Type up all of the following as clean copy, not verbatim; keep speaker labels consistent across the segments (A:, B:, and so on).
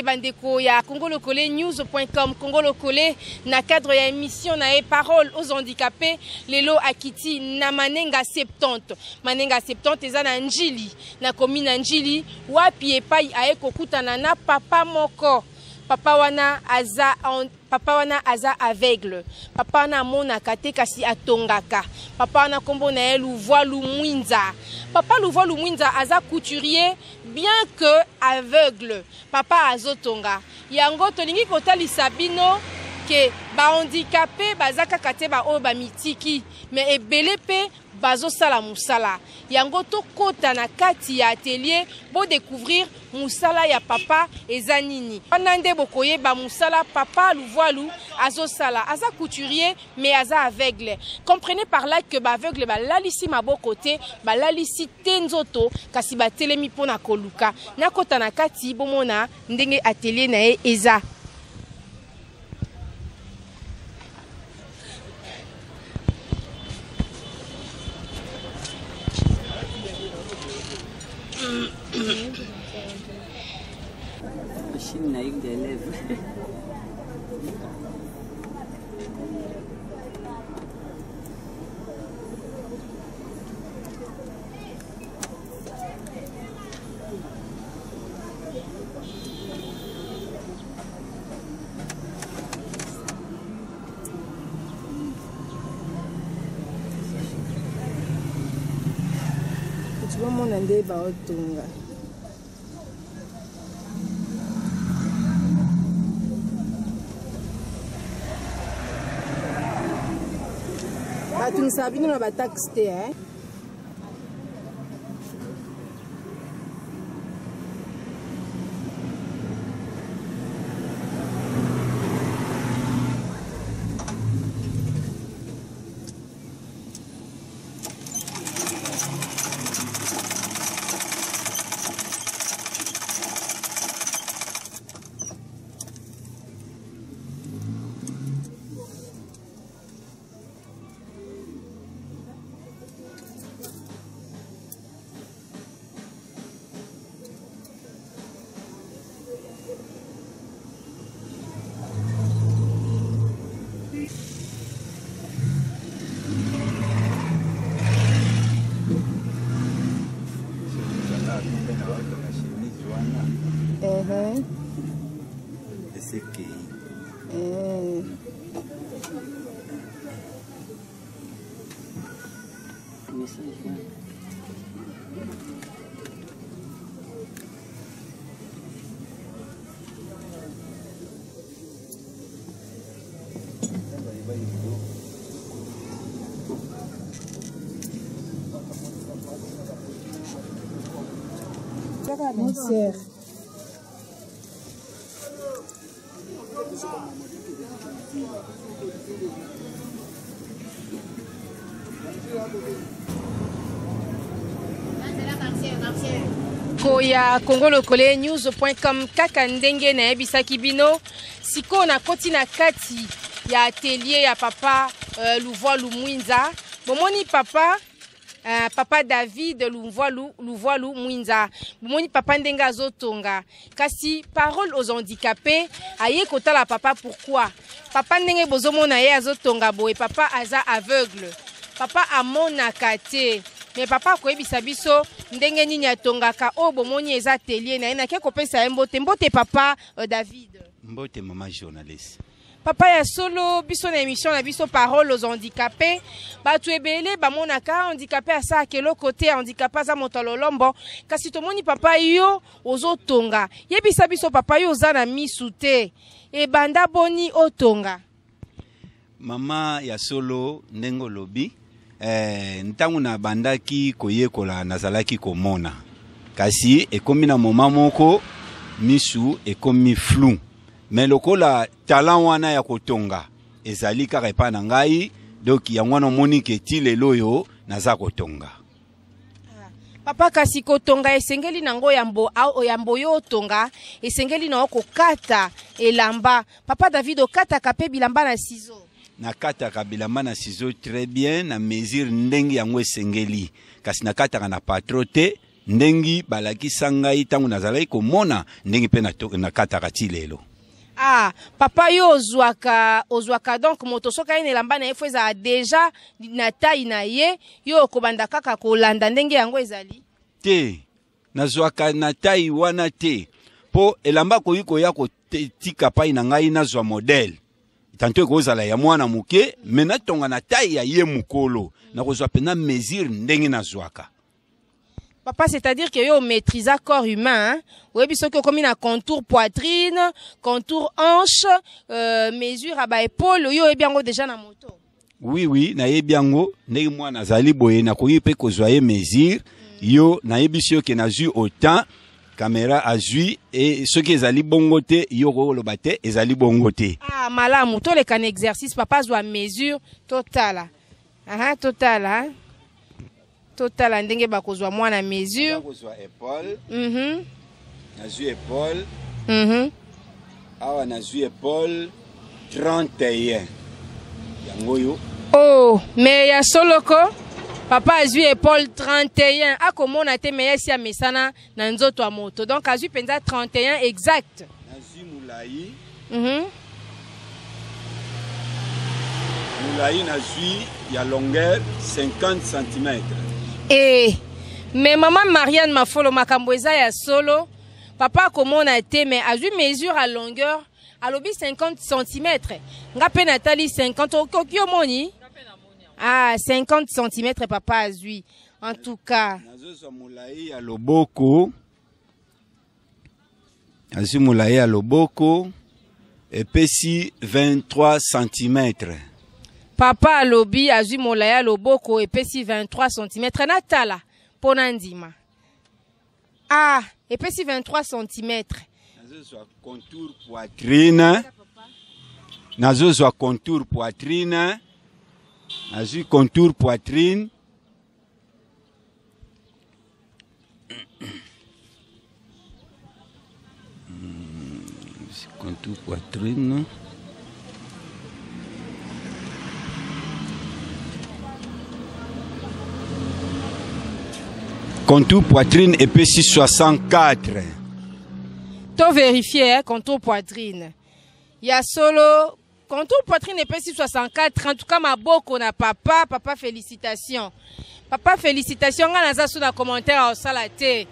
A: bandeko ya Congo Lokole news.com Congo Lokole na cadre ya émission na parole aux handicapés lelo akiti na manenga 70 manenga 70 eza na njili na commune njili wapi epai aye kokutana na papa moko papa wana aza aveugle papa wana monaka te kasi atongaka papa wana kombo na ye Luvoilu Mwinza papa Luvoilu Mwinza aza couturier bien que aveugle papa azotonga yango tolingi kotalisa bino ke ba handicapé bazaka kate ba oyo ba mitiki mais ebele pe bazo sala musala yango to kota na kati ya atelier bo découvrir musala ya papa eza nini wana nde bokoye ba musala papa Luvoilu azo sala aza couturier mais aza aveugle. Comprenez par là que ba aveugle ba lalisi maboko te ba lalisi te nzoto kasi ba telemi pona koluka na kota na kati bomona ndenge atelier na ye eza.
B: Machine naïque d'élèves.
A: Tu vois mon andé ba otunga. Tu ne sais pas si taxe, hein?
B: C'est qui?
A: Bonsoir. Koya Congo Lokole news.com kaka ndenge na ebisaki bino siko na koti na kati ya atelier ya papa Luvoilu Mwinza bomoni papa papa David Luvoilu Mwinza bomoni papa ndenge azotonga kasi parole aux handicapés aye kotala papa pourquoi papa ndenge bozomona ye azotonga boye papa aza aveugle papa amonaka te mais papa koyebisa biso ndenge nini atongaka o bomoni eza atelier na ye nake kopesa ye mbote papa David
B: Mbote mama journaliste.
A: Papa ya solo biso na émission na biso parole aux handicapés batu ebele bamonaka handicapé asa kelo côté handicapé za motololombo kasi tomoni papa yo ozotonga yebisa biso papa yo oza na misu te e banda boni otonga
B: Mama ya solo ndengo lobi ntangu na bandaki koyekola nazalaki komona kasi ekomi na moma moko misu ekomi flou mais lokola talent wana ya kotonga ezali kaka epa na ngai donc yango wana omoni ke ti lelo oyo naza kotonga.
A: Papa kasi kotonga esengeli nango yambo yo tonga esengeli na kokata elamba. Papa David okataka pe bilamba na ciseau.
B: Nakataka bilamba na ciseau très bien na mesure ndenge yango esengeli. Kasi nakataka na patrote ndengi balakisa ngai tangu nazalaki komona ndengi pe nakataka ti lelo.
A: Ah, papa yo ozwaka donc moto soka ine lamba na efo eza déjà na taille na ye yo kobanda kaka kolanda ndenge yango ezali.
B: Te, nazwaka na taille wana te. Po elamba koyiko ya kotika pai na ngai nazwa modèle. Tanto ekozala ya mwana muke, mena tonga na taille ya ye mukolo. Na kozwa pena mesure ndenge nazwaka.
A: Papa, c'est-à-dire que yo maîtrise corps humain, hein? Oui, biso que comme na contour poitrine, contour hanche, mesure à bas épaule, yo ebiango déjà na moto.
B: Oui, na ebiango, ndenge mwana zali boye na koyi pe kozwa ye mesure, yo na ebisio ke na zu autant caméra a zui et ce qui ezali bongo te yo ko lobate ezali bongo te.
A: Ah, malamu to le kan exercice papa zo mesure totale. Ah, totale, hein? Total ndenge bakozwa mwana mesure
B: bakozwa épaule nazu épaule awa nazu épaule 31 yango yo.
A: Oh mais ya soloko papa azui épaule 31 akomona te mais yesi ya mesana na nzoto ya moto donc azui penza 31 exact.
B: Nazu mulai mulai nazui ya longueur 50 cm.
A: Eh, mais maman Marianne Mafolo makambo eza ya solo. Papa komona te mais a vu mesure à longueur à lobi 50 cm. Nga pe natali 50 okyo moni. Ah, 50 cm papa a vu. En tout cas,
B: nazo mulai ya loboko. Nazo mulai ya loboko epesi 23 cm.
A: Papa alobi azui molaya loboko epesi 23 cm natala pona ndima. Ah, epesi 23 cm.
B: Nazozwa contour poitrine. Nazozwa contour poitrine. Azui contour poitrine. Contour poitrine. Contour poitrine épaissi 64.
A: To vérifier contour poitrine. Ya solo contour poitrine épaissi 64. En tout cas maboko na papa, papa félicitations. Papa félicitations nga naza sous na commentaire au salate.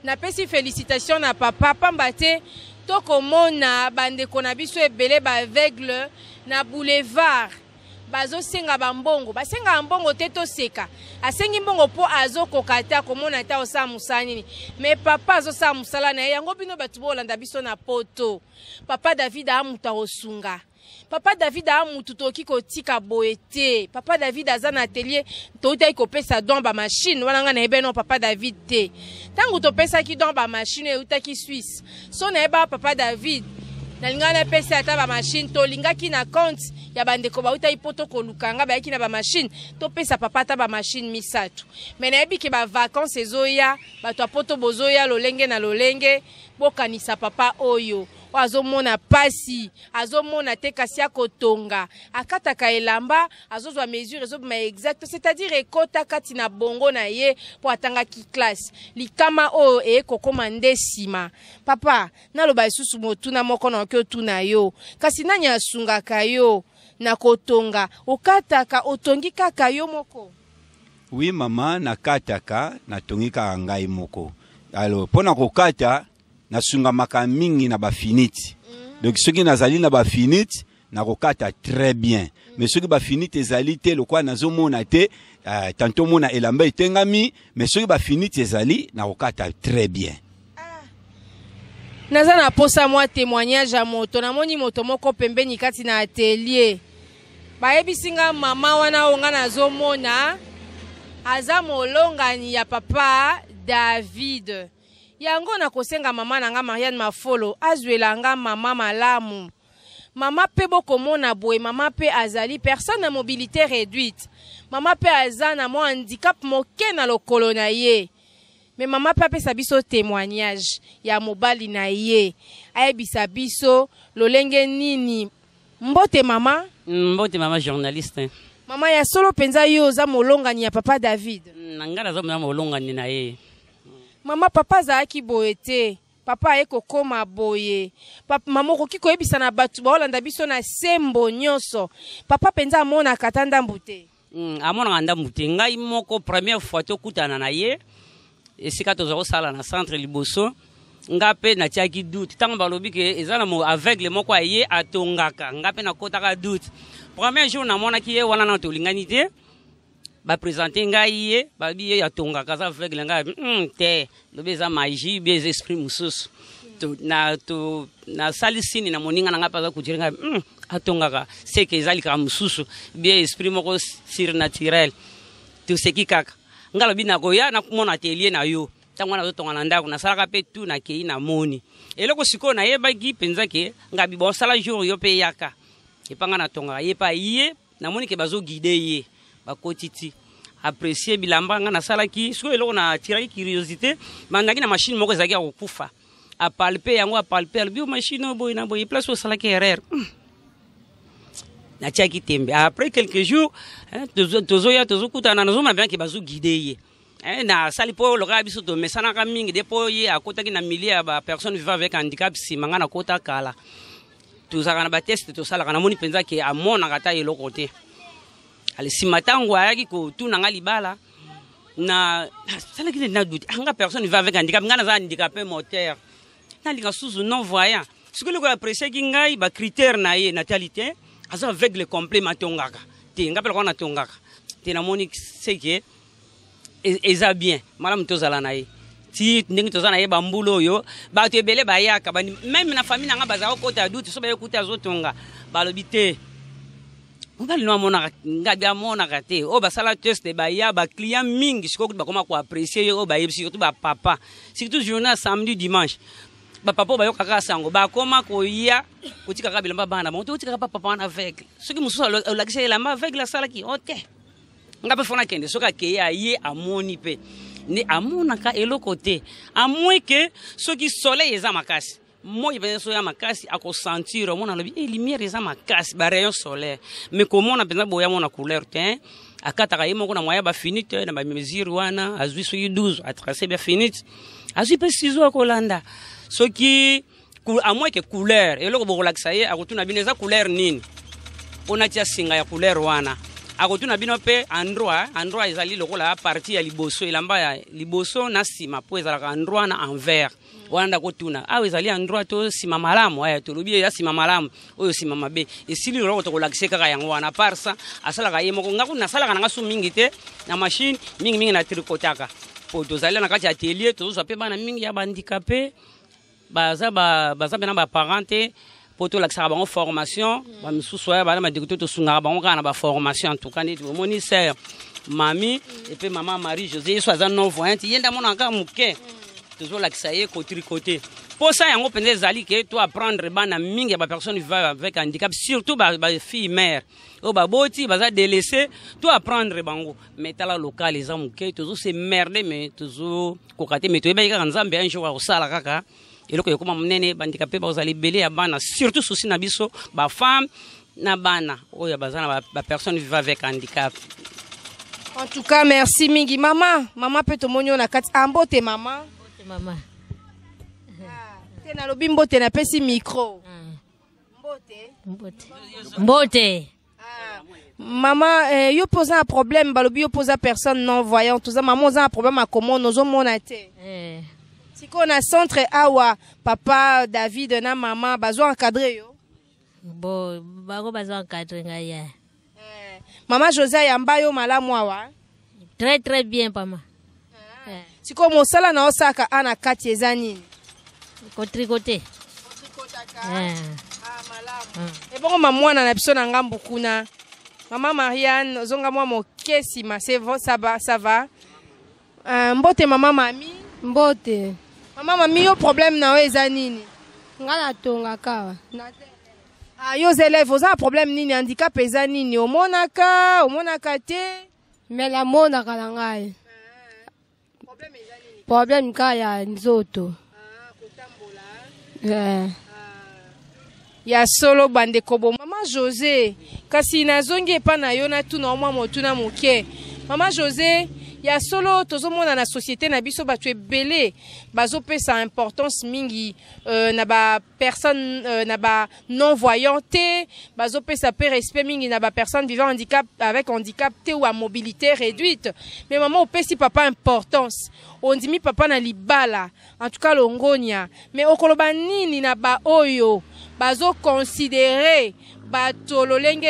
A: Na pesi félicitations na papa pambate to komona bande konabiso ebele ba aveugle na boulevard. Bazo senga bambongo basenga mbongo teto seka asengi mbongo po azo kokata komona ta osa musani mais papa azo sa musala na yango bino batu bolanda biso na poto. Papa David amuta osunga. Papa David amutu toki kotika boete. Papa David aza na atelier to utai kopesa don ba machine wana nga na ebe no papa David te. Tangu to pesa ki don ba machine utaki Suisse. So na eba papa David na lingana pesa ata ba machine to lingaki na compte ya bandeko bauta ipoto kolukanga ba yaki na ba machine to pesa papa ata ba machine misatu. Mais na ebi ke ba vacances ezoya bato apoto bozoya lolenge na lolenge bokanisa papa oyo azomona pasi azomona te kasi akotonga akataka elamba azozwa mesure ezobima exact c'est-à-dire ekota kati na bongo na ye po atanga ki classe likama oyo ekokoma nde sima. Papa naloba lisusu motuna moko na okyo tuna yo kasi nani asungaka yo na kotonga okataka otongi kaka yo moko?
B: Oui mama nakataka natongi kaka ngai moko. Alors pona kokata nasunga maka mingi na ba finite. Donc ceux qui nazali na ba finite na kokata très bien. Mais ceux qui ba finite ezali te lokwa nazomona te tantôt mona elamba etengami mais ceux qui ba finite ezali na kokata très bien.
A: Naza na posa moi témoignage à moto na moni moto moko pembeni kati na atelier. Ba ebisinga mama wana onga nazomona aza molongani ya papa David. Yango na kosenga mama nanga Marianne Mafolo azwela nga mama malamu. Maman pe bokomona boye, maman pe azali personne à mobilité réduite. Maman pe azana mo handicap moke na lokolo na ye. Mais maman pe apesa biso témoignage ya mobali na ye. Ayebisa biso lolenge nini. Mbote mama?
C: Mbote mama journaliste.
A: Mama ya solo penza yo za molongani ya papa David.
C: Nangala za molongani na ye.
A: Mama papa za aki boete. Papa eko koma boye. Papa mama koki koyebisa na batu ba olanda biso na sembo nyonso. Papa penza amona katanda mbute.
C: Amona nganda mbute. Ngai moko première fois to kutana na ye. Esika tozako sala na centre liboso. Ngape na tiaki doute. Tango balobi ke ezana mo aveugle moko aye atongaka. Ngape na kotaka doute. Premier jour na mona ki ye wana na tolingani te. Ba présenter ngai ye, ba bi ye atongaka za aveugle ngai. Te, lobi za magie, bi les esprits mususu. Na salisini na moninga na ngapa za kujiringa. Atongaka. C'est que ezali ka mususu, bi esprit moko surnaturel. Tu seki kaka. Ngalo bi na koya na kumona atelier na yo. Tango na zotonga na ndako na salaka pe tu na kei na moni. Eloko siko na yeba gi penza ke ngabi bo sala jour yo pe yaka. Epanga na tonga ye pa ye na moni ke bazo guider ye ba kotiti apprécier bilamba nga na salaki siko eloko na tiraki curiosité mandaki na machine moko ezaki akufa a palper yango a palper bio machine boy na boy place au salaki erreur na tiaki tembe après quelques jours tozo kutana na zoma bien ke bazo guider ye. Na sali po loka biso to mesana ka mingi depo ye akota ki na milieu ba personne vivant avec handicap si manga na kota kala tout ça kana ba test to sala kana moni penza ke amona kata yelo kote ale simatango ayaki ko tuna ngali bala na sala ki na doute anga personne vivant avec handicap ngana za handicapé moteur na linga suzu non voyant ce que le ko apprécier ki ngai ba critère na ye natalité aza aveugle complet matongaka te ngapela ko na tongaka te na moni c'est que eza bien malam tozala na ye ti ndenge tozala na ye bambulo yo ba to ebele ba yaka ba même na famille nga baza ko ta doute so ba ekuta zotonga balobi te mobali no amona ngabi amona kate o ba sala test ba ya ba client mingi siko ba koma ko apprécier yo ba yebisi surtout ba papa surtout journée samedi dimanche ba papa ba yo kaka sango ba koma ko ya utika ka bilamba bana ba utika ka papa na avec ce qui muso la kise la ma avec la sala ki ote ngape fona kende soka ke ya ye amoni pe ni amona ka eloko te à moins que ce qui soleil eza makasi moi il so ya makasi ako sentir mona lobi lumière eza makasi ba rayon solaire mais comment on a besoin boya mona couleur te akata ka yemo na moya ba finite na ba mesure wana azwi so 12 a tracer ba finite azwi pe ciseau akolanda ce qui à moins que couleur eloko bo relaxa ye akotuna bineza couleur nini ona tia singa ya couleur wana akotuna bino pe endroit ezali lokola partie ya liboso elamba ya liboso na sima po ezalaka endroit na envers wanda kotuna awe ezali endroit to sima malamu aya to lobi ya sima malamu oyo sima mabe esili loko to kolakise kaka yango wana parsa asalaka ye moko ngaku nasalaka nanga su mingi te na machine mingi na tricotaka po tozali na kati ya atelier tozozwa pe bana mingi ya bandicapé baza bena ba parenté pour tout l'accès à la formation, je suis sûr que formation en tout cas, mon sœur, mamie, et puis maman Marie-Josée, soit un non-voyante, il y a mon cas, toujours l'accès à tricoter. Pour ça, il y a un peu de toi apprendre à personne qui va avec un handicap, surtout les filles mères. Au baboti, baza délaissé, toi apprendre bango. Mais t'as la locale, les hommes, toujours c'est merde, mais toujours cocaté, mais tu es bien un jour au sala kaka. Et là, comme on bandicapé, vous allez belé à bana, surtout souci na biso, ba femme, na bana, ou ya bazana ba personne vivant avec handicap.
A: En tout cas, merci Mingi. Maman peut te monyo na kat ambote maman.
D: Maman.
A: Te na lobi mbote na pesi micro.
D: Mbote.
A: Maman, yo pose un problème, balobi yo pose à personne non voyant, tout ça maman a un problème à comment nous on monate. Si qu'on a centre awa papa David na maman bazo encadrer yo.
D: Bon, bago bazo encadrer ngaya.
A: Maman José yamba yo malamu awa.
D: Très très bien papa.
A: Si qu'on mo sala na osaka ana kati ezanini.
D: Ko tricoter.
A: Malamu. Et bon maman na biso na ngambu kuna. Maman Marianne zonga mwa mokesi ma c'est ça va. Mbote maman mami.
E: Mbote.
A: Maman mami yo problème na eza nini?
E: Nga na tonga kawa.
A: Yo élèves oza problème nini handicap eza nini omonaka te
E: mais la monaka na ngai problème ka ya nzoto
A: ya solo bande kobo mama José kasi nazongi epa na yo na tuna mwa motuna moke mama José ya solo tozomona na société na biso bato ebele bazopesa importance mingi na ba personne na ba non voyante bazopesa pe respect mingi na ba personne vivant handicap avec handicap te ou à mobilité réduite mais maman opesi papa importance ondimi papa na libala en tout cas longonia mais okoloba nini na ba oyo bazo considérer bato lolenge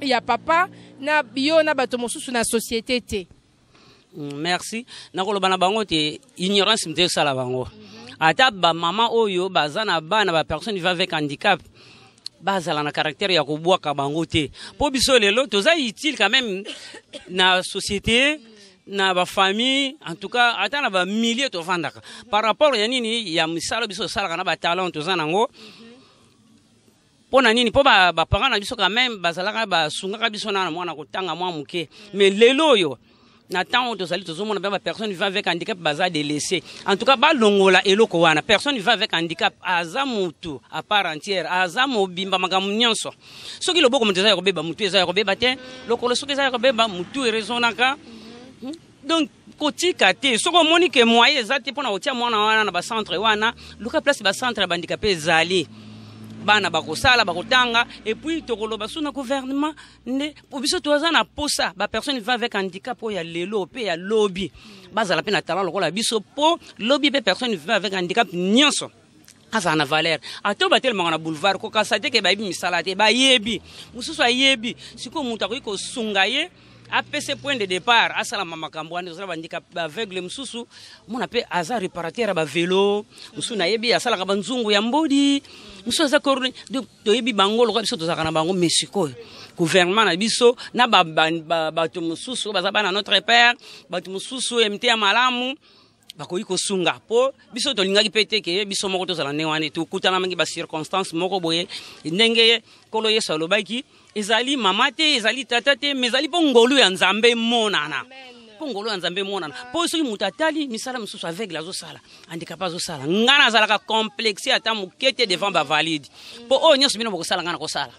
A: ya papa na bio na bato mosusu na société te.
C: Merci. Nakoloba na bango te ignorance mte sala bango. Ata ba mama oyo bazana bana ba personne vivant avec handicap bazala na caractère ya kobwaka bango te. Po biso lelo toza utile quand même na société na ba famille en tout cas ata na ba milieu to vandaka. Par rapport ya nini ya misala biso sala kana ba talent toza nango. Pona nini po ba parents na biso quand même bazalaka ba sungaka biso na mwana kotanga mwa muke. Mais lelo yo Nathan tozali tozomona ba personne vivant avec handicap baza délaissé. En tout cas ba longola eloko wana personne vivant avec handicap aza mutu à part entière aza mobimba magamu nyonso. Soki loboko muteza ko beba mutu eza ko beba te lokolo soki eza ko beba mutu erezonaka. Donc kotika te soko moni ke moyen ezate pona otia mwana wana na ba centre wana luka place ba centre ba handicapé ezali. Bana bakosala bakotanga et puis tokoloba suna gouvernement ne biso toza na posa ba personne vivant avec handicap o ya lelo pe ya lobby bazala pe na talent lokola biso po lobby pe personne vivant avec handicap nyonso asa na valeur ato batel mangana boulevard ko kasate ke ba yebi misala te ba yebi mususu ayebi siko mutu akoki sunga ye APC point de départ asala makambo wana zala bandika aveugle mususu mona pe aza réparateur ba vélo mususu na yebi asala ka banzungu ya mbodi mususu aza korni to yebi bango lokwa biso tozaka na bango mesiko gouvernement na biso na bato mususu baza bana notre père bato mususu MT ya malamu bakoyi kosunga po biso tolingaki pete ke biso moko tozala ne wana tukutana mangi ba circonstance moko boye ndenge kolo yeso lobaki ezali mama te ezali tata te mais ezali po ngolu ya nzambe monana po ngolu ya nzambe monana po soki mutatali misala mususu avec la zosala handicap azosala ngana azalaka complexé ata mukete devant ba valide po o nyonso bino bokosala ngana kosala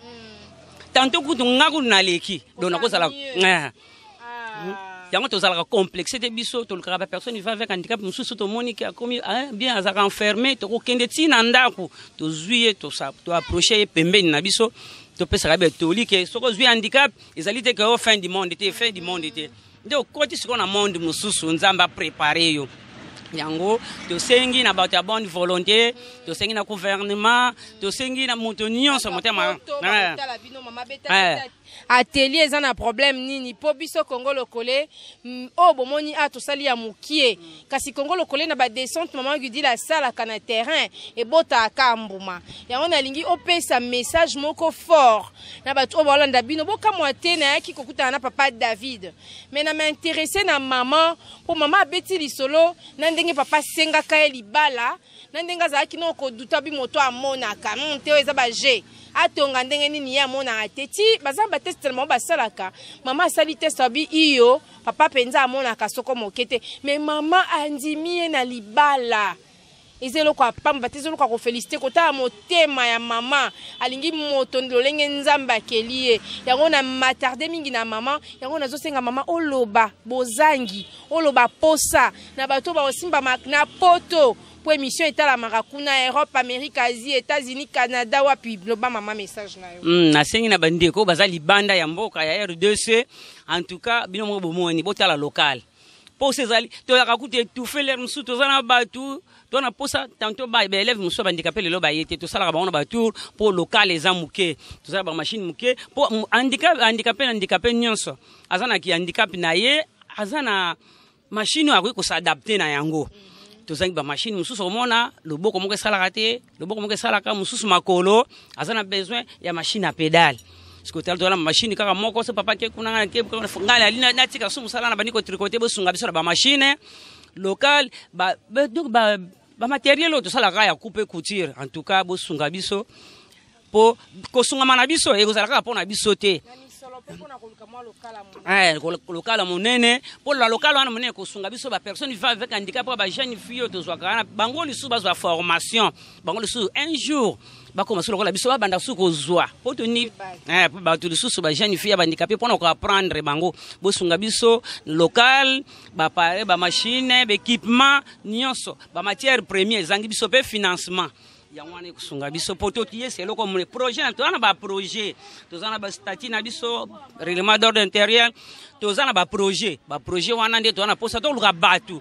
C: tanto kutu ngaku na leki dona kosala yango tozalaka complexé te biso tolukaka ba personne vivant avec handicap mususu tomoni ke akomi bien azaka enfermé tokokende tina ndaku tozwi to approcher pembeni na biso topesaka be tolike soko zwi handicap ezali te ke fin du monde te nde okoti siko na monde mususu nzamba préparer yo yango tosengi na bato ya bonne volonté tosengi na gouvernement tosengi na moto nyonso motema
A: atelier eza na problème nini po biso Congo lokole o bomoni tosali ya mukie kasi Congo lokole na ba descente maman gudi la sala kana terrain e bota akambuma yango nalingi opesa message moko fort na bato o bolanda bino boka moite na yaki kokutana na papa David mais na m'intéresser na maman po maman abeti lisolo na ndenge papa senga ka libala na ndenge azaki no ko duta bi moto amonaka te eza ba je atonga ndenge nini ya mona ateti bazamba test tellement basalaka mama asali test abi iyo papa penza amona kasoko mokete mais mama andimie na libala ezelo kwa pamba tezelo kwa féliciter kota motema ya mama alingi moto ndolenge nzamba kelie yango na matarde mingi na mama yango nazosenga mama oloba bozangi oloba posa na bato ba osimba na poto pour émission etala marakuna Europe Amérique Asie États-Unis Canada wapi loba mama message na yo
C: na sengi na bandeko bazali banda ya mboka ya R2C en tout cas bino mo bomoni botala local po sezali to yakakute étouffer l'air musu tozana batu to na posa tanto ba élève musu bandikape lelo ba yete to sala ba ona ba tour pour local les amuke to sala ba machine muke po handicapé nyonso azana ki handicap na ye azana machine akoi ko s'adapter na yango tozangi ba machine mususu omona loboko moko esalaka te loboko moko esalaka mususu makolo azana besoin ya machine à pédale siko tala tola machine kaka moko se papa ke kuna ke ngala alina natika sumu sala na baniko tricoter bosunga biso ba machine local ba matériel to sala ya couper couture en tout cas bosunga biso po kosungama na biso ekozalaka pona biso te lokala monene po la lokala wana monene kosunga biso ba personne vivant avec handicap po ba jeune fille tozwaka wana bango lisu bazwa formation bango lisu un jour bakoma solo kola biso babanda su kozwa po toni ba tu lisu ba jeune fille ba handicapé pona ko apprendre bango bosunga biso local ba pare ba machine ba équipement nyonso ba matière première zangi biso pe financement yangwane kusunga biso poto tiye c'est loko mon projet na tozana ba projet tozana ba statut na biso règlement d'ordre intérieur tozana ba projet wana nde tozana posa to luka batu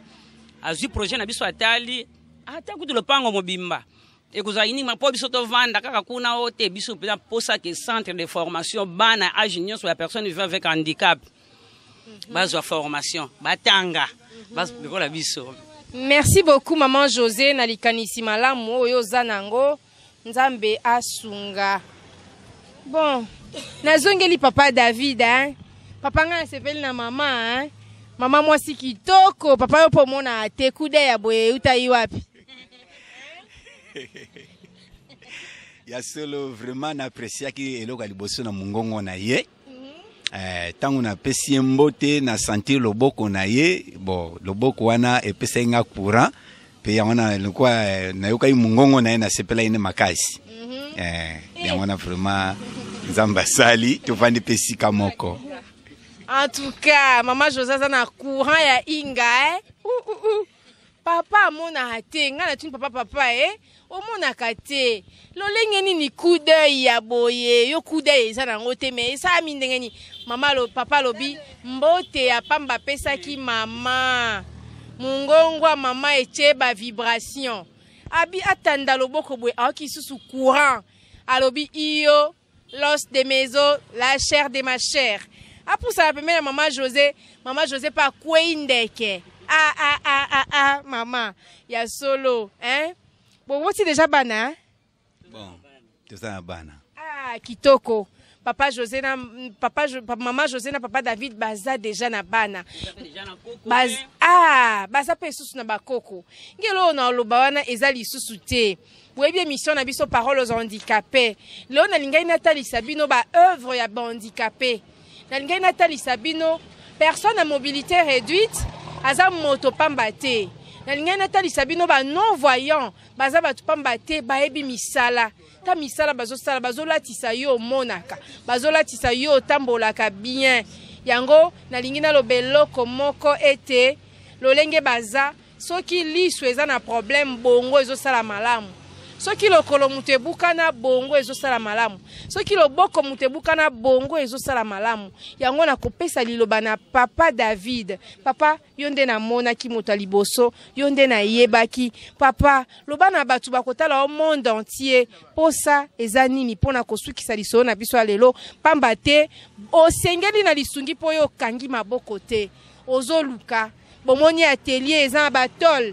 C: azu projet na biso atali ata kutu lopango mobimba ekuza ini mapo biso to vanda kaka kuna ote biso pena posa ke centre de formation bana âge nyonso ya personne vivant avec handicap bazwa formation batanga bas bikola biso.
A: Merci beaucoup maman José nalikanisi malamu oyo zanango nzambe asunga. Bon, nazongeli papa David hein. Papa nga sepeli na mama hein. Mama mwasi kitoko papa yo pomona te kude ya boye utayi wapi?
B: Ya solo vraiment n'apprécier ki eloko liboso na mungongo na ye. Tangu na pesi mbote na sentir loboko na ye bon loboko wana epesa nga courant pe yana lekwa na yoka mungongo na ye na sepela ine makasi yana vraiment nzamba sali tofandi pesi kamoko.
A: En tout cas maman José na courant ya inga papa mona hate nga na tuni papa omona kate lolenge nini coup d'œil ya boye yo coup d'œil eza nango te mais ça mi ndenge ni mama lo papa lobi mbote ya pamba pesa ki mama mungongwa mama echeba vibration abi atanda loboko boye aoki susu courant alobi iyo l'os de meso la chair de ma chair apusa la pemela mama José pa kwendeke maman ya solo hein. Bon, vous déjà bana?
B: Bon, tout ça bana.
A: Kitoko. Papa José na maman José na papa David baza déjà na bana. Baza pe susu na bakoko. Ngelo na loba wana ezali susu te. Boyebi émission na biso parole aux handicapés. Leo na lingai Nathalie Sabino ba œuvre ya handicapé. Na lingai Nathalie Sabino personne à mobilité réduite aza moto pamba te. Na lingai Nathalie Sabino ba non voyant baza batu pamba te baebi misala ta misala bazosala bazolatisa yo monaka bazolatisa yo tambolaka bien yango na lingi na lobeloko moko ete lolenge baza soki liso eza na problème bongo ezosala malamu soki lokolo mutu ebukana bongo ezosala malamu soki loboko mutu ebukana bongo ezosala malamu yango na kopesa liloba na papa David papa yonde na mona ki moto liboso yonde na yebaki papa loba na batu bakotala au monde entier posa eza nini pona kosukisa liso na biso lelo pamba te osengeli na lisungi po yo kangi maboko te ozoluka bomoni atelier eza batol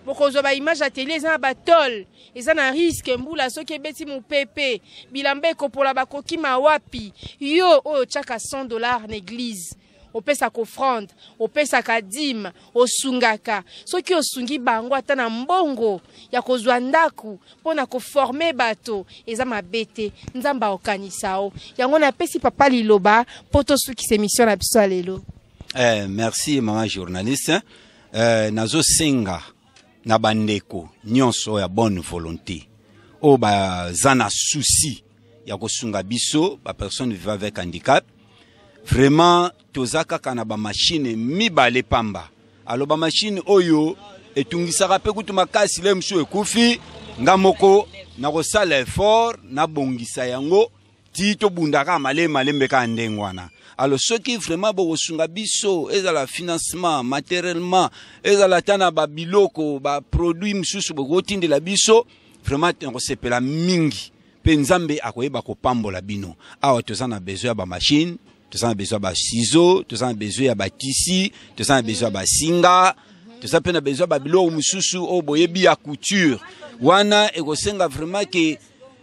A: bokozo ba image atelier eza batol eza na risque mbula soki ebeti mupepe bilamba ekopola bakoki mawapi yo oyo chaka $100 na église opesa offrande opesa dîme osungaka soki osungi bango ata na mbongo ya kozwa ndaku pona ko former bato eza mabete nzamba okanisao yango na pesi papa liloba poto suki émission na biso lelo.
B: Merci maman journaliste. Nazo senga na bandeko nyonso ya bonne volonté o bazana souci ya kosunga biso ba personne vivant avec handicap vraiment tozaka kana ba machine mibale pamba alo ba machine oyo etungisaka pe kutu makasi le msu ekufi ngamoko na kosala effort na bongisa yango ti to bundaka malembe ka ndengwana. Alors ceux qui vraiment bosunga biso ezala financement matériellement ezala tana ba biloko ba produit msusu bokotinde la biso vraiment on sepela mingi pe nzambe akoyeba ko pambola bino awa tozana besoin ya ba machine tozana besoin ba ciseaux tozana besoin ya ba tissu tozana besoin ba singa tozana pe na besoin ba biloko msusu o boyebi ya couture wana ekosenga vraiment que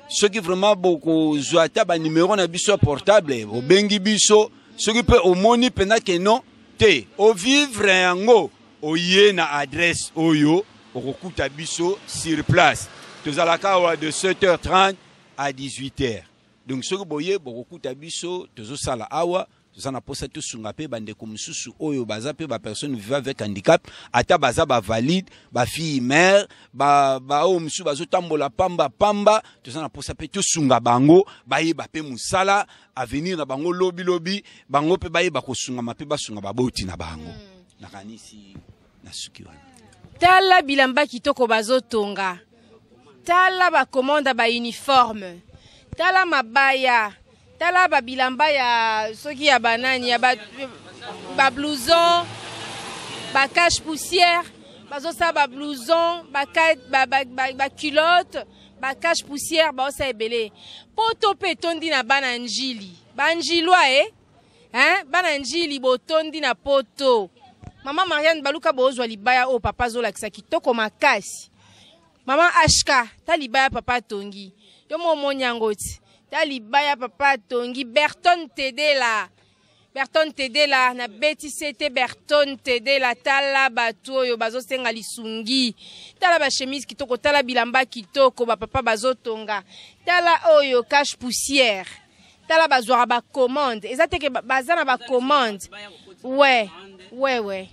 B: ceux qui vraiment beaucoup zoata ba numéro na biso portable o bengi biso ce qui peut au moni pena que non te au vivre yango o ye na adresse oyo okuta biso sur place tozalaka wa de 7h30 à 18h. Donc ce que boye beaucoup tabiso tozo sala awa tozana posa to sunga pe bande ko mususu oyo baza pe ba personne vivant avec handicap ata baza ba valide ba fille mère ba o musu bazo tambola pamba tozana posa pe to sunga bango baye ba pe musala avenir na bango lobi bango pe baye ba ko sunga mape ba sunga ba boti na bango nakanisi na suki wana
A: tala bilamba kitoko bazo tonga tala ba commande ba uniforme tala mabaya tala ba bilamba ya soki ya banani ya ba blouson ba cache poussière bazo sa ba blouson ba culotte ba cache poussière ba osa ebele poto pe tondi na bana njili banjilwa bana njili botondi na poto Maman Marianne baluka bozwa libaya o papa zo lakisa kitoko makasi Maman Ashka ta libaya papa tongi yo momo nyangoti ta libaya papa tongi Berton Tedela na beti sete Berton Tedela tala bato yo bazo senga lisungi tala ba chemise kitoko tala bilamba kitoko ba papa bazo tonga tala oyo cache poussière tala bazwa ba commande ezate ke bazana ba commande ouais. Oui. Oui.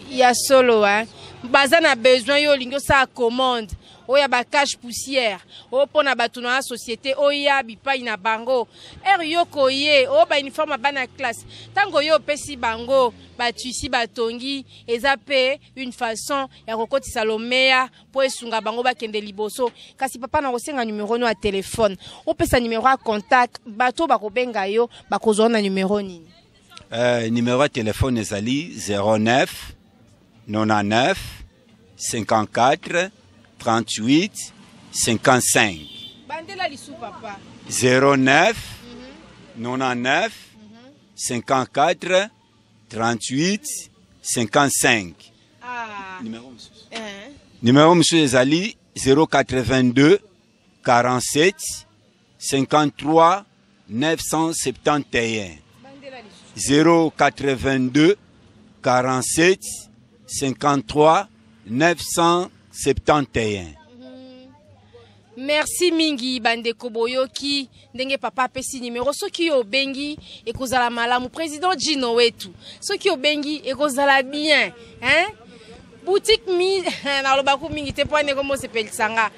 A: Il y a solo, Bazan a besoin yo lingo sa commande. Oya ba cache poussière. O pona batuna société oya bipa ina bango. Yo koye o ba uniforme bana classe. Tango yo pesi bango ba tuisi batongi ezape une façon ya kokoti salomea po esunga bango ba kende liboso. Kasi papa na kosenga numéro no a téléphone. O pesa numéro a contact bato ba kobenga yo ba kozona numéro nini.
B: Numéro de téléphone ezali 09 99 54 38 55.
A: Bandela lisu papa.
B: 09 99 54 38 55. Numéro monsieur ezali 082 47 53 971. 082 47 53 971.
A: Merci mingi bandeko boyoki ndenge papa pesi numéro soki yo bengi ekozala malamu président Gino wetu soki yo bengi ekozala bien boutique na lobaku mingi te poane komo sepelisanga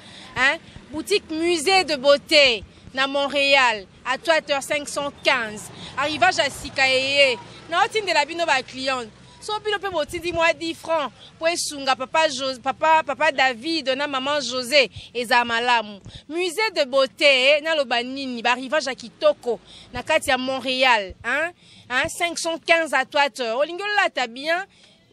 A: boutique musée de beauté na Montréal à Twitter 515 arrivage à Sikaye na otinde la bino ba client so bino pe botindi moi 10 francs pour esunga papa David na maman José eza malamu musée de beauté na lobanini ba arrivage à Kitoko na kati ya Montréal 515 à Twitter olingola ta bien.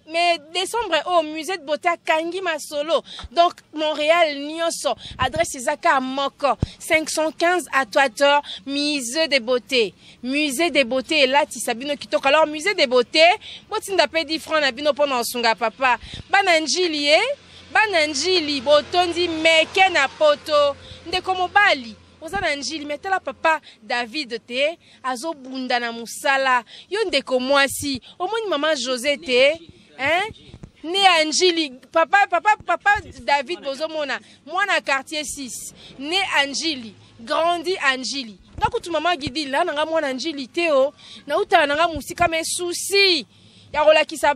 A: Mais décembre au musée de beauté à Kangi Masolo. Donc Montréal Nyonso. Adresse Zaka Moko. 515 à Twitter. Musée de beauté. Musée de beauté. Là, Tisabino Kitoko. Alors, musée de beauté. Botinda pe 10 francs na bino pendant sunga papa. Bananjili, Bananjili. Botondi meke na poto. Ndeko mobali. Ozana njili metela papa David te. Azo bunda na musala. Yo ndeko mwasi. Omoni maman José te. Né Angeli, papa David Bozomona, moi na quartier 6, né Angeli, grandi Angeli. Nakutu maman Gidi là nanga moi Angeli teo, na uta nanga musika me souci. Ya rolakisa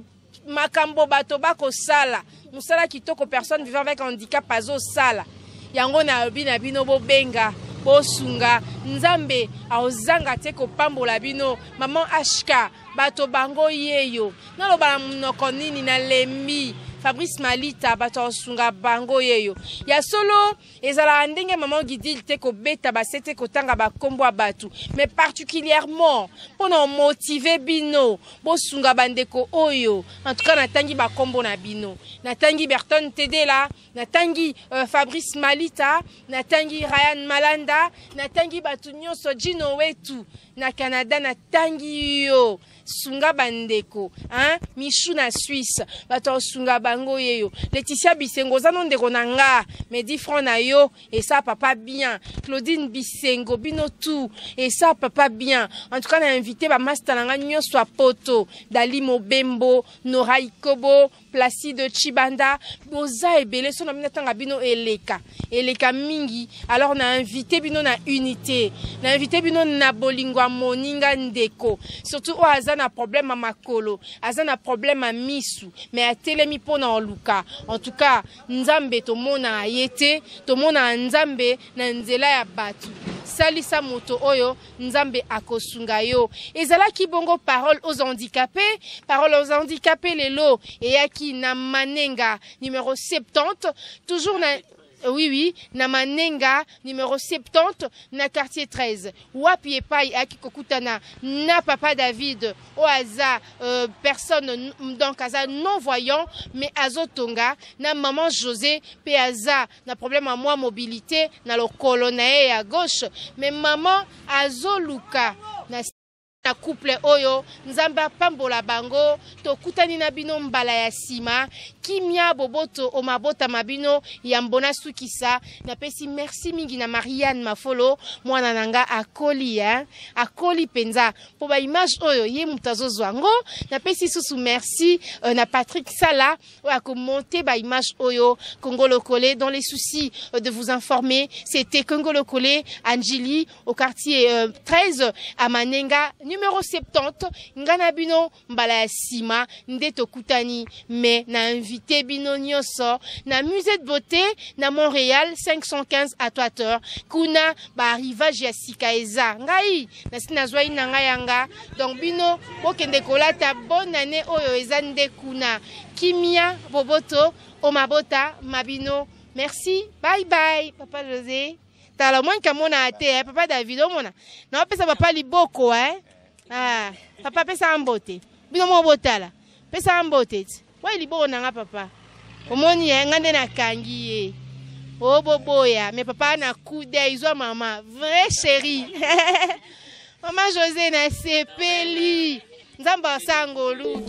A: makambo bato bako sala, musala kitoko personne vivant avec handicap azo sala. Yango na bino bo benga. Bosunga nzambe aozanga te ko pambola bino maman Ashka bato bango yeyo naloba munoko nini na lembi Fabrice Malita bato sunga bango yeyo ya solo ezala ndenge maman Gidil te ko beta basete ko tanga ba kombo batu mais particulièrement pour nous motiver bino bosunga bandeko oyo en tout cas natangi ba kombo na bino natangi Berton Tedela natangi Fabrice Malita natangi Ryan Malanda natangi batu nyonso Gino wetu na Canada natangi yo sunga bandeko Michou na Suisse bato sunga yango yeyo. Laetitia Bisengo za non de konanga me 10 francs na yo et ça papa bien. Claudine Bisengo bino tout et ça papa bien. En tout cas na invité ba master nanga nyonso poto Dali Mobembo, Nora Ikobo, Placide Chibanda, boza ebele so na minatanga bino eleka mingi. Alors na invité bino na unité, na invité bino na bolingwa moninga ndeko. Surtout o azana problème à makolo, azana problème à misu, mais a telemi pona en luka. En tout cas, nzambe to mona yete, to mona nzambe na nzela ya batu. Salisa moto oyo nzambe akosunga yo. Ezalaki bongo parole aux handicapés, lelo et yaki na manenga numéro 70, toujours na oui, na manenga numéro 70 na quartier 13. Wapi epai aki kokutana na papa David oaza personne donc aza non voyant mais azotonga na maman José pe aza na problème à moi mobilité na lokolo na ye à gauche mais maman azoluka na couple oyo nzamba pambola bango tokutani na bino mbala ya sima kimia boboto o mabota mabino ya mbona sukisa na pesi merci mingi na Marianne Mafolo mwana nanga akoli penza po ba image oyo ye mutazo zwango na pesi susu merci na Patrick Sala o a commenté ba image oyo Kongolo Kolé dans les soucis de vous informer c'était Kongolo Kolé Angeli au quartier 13 à Manenga numéro 70 ngana bino mbala ya sima ndeto kutani mais na invité bino nyoso na musée de beauté na Montréal 515 à Toiteur kuna ba arrivage ya sikaeza ngai na sina zwai na ngayanga donc bino bokende kolata bonne année oyo ezande kuna kimia boboto o mabota mabino merci bye bye papa José tala moins kamona ate papa David omona na pesa papa liboko Ah, papa pesa ambote. Bino mo botala. Pesa ambote. Wa liboko nanga papa. Omoni ngande na kangi ye. Oh boboya, mais papa na kude izwa mama, vrai chéri. Maman José na sepeli. Nzamba sangolu.